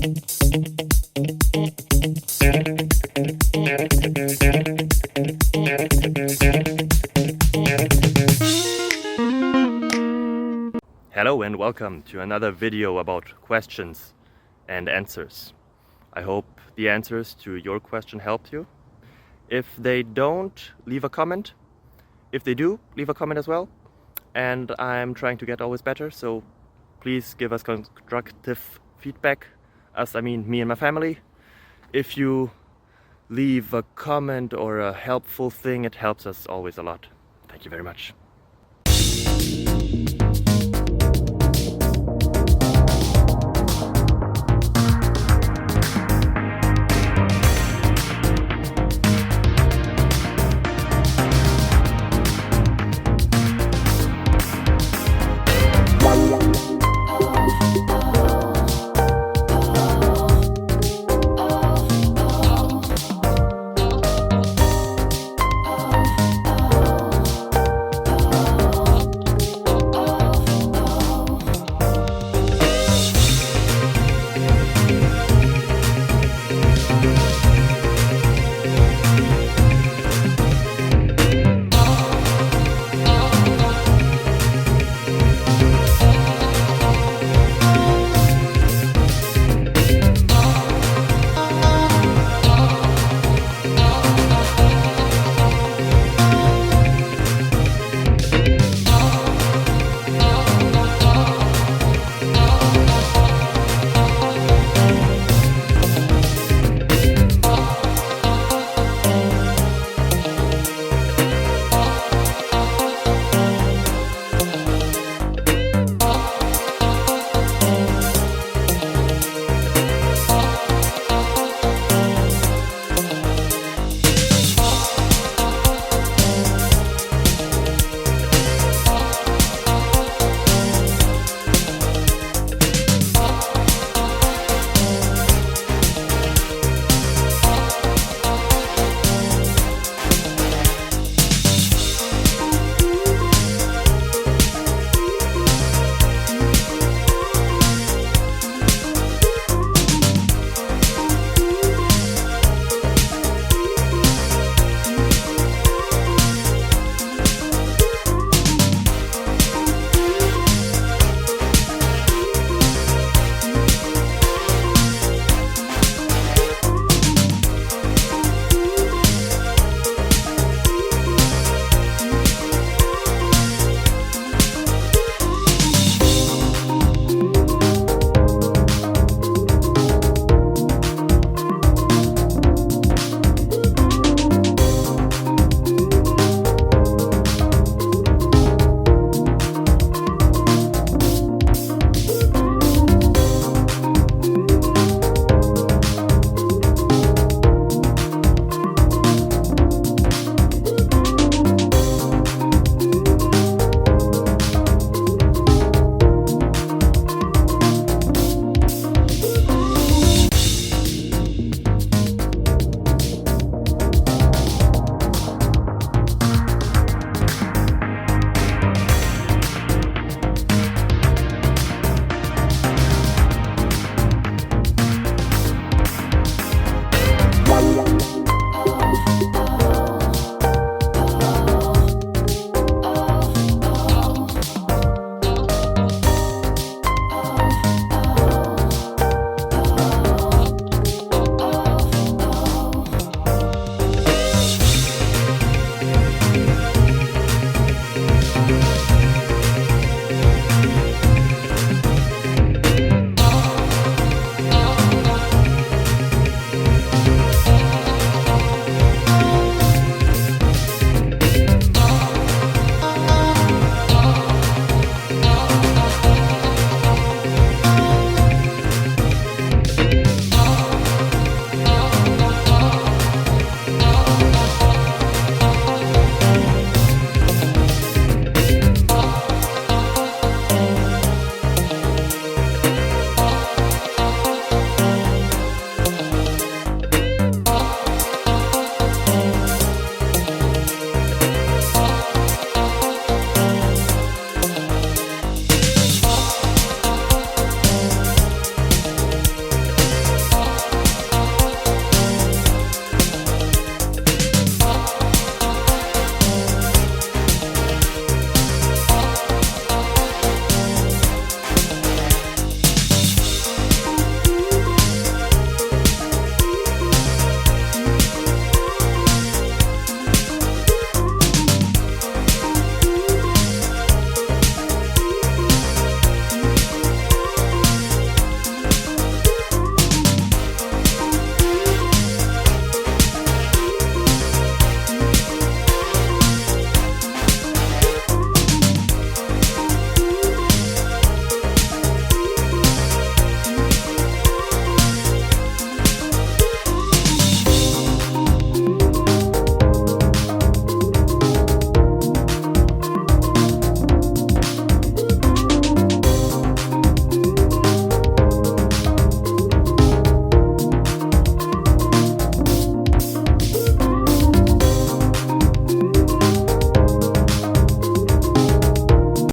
Hello and welcome to another video about questions and answers. I hope the answers to your question helped you. If they don't, leave a comment. If they do, leave a comment as well. And I'm trying to get always better, so please give us constructive feedback. Us, I mean me and my family. If you leave a comment or a helpful thing, it helps us always a lot. Thank you very much.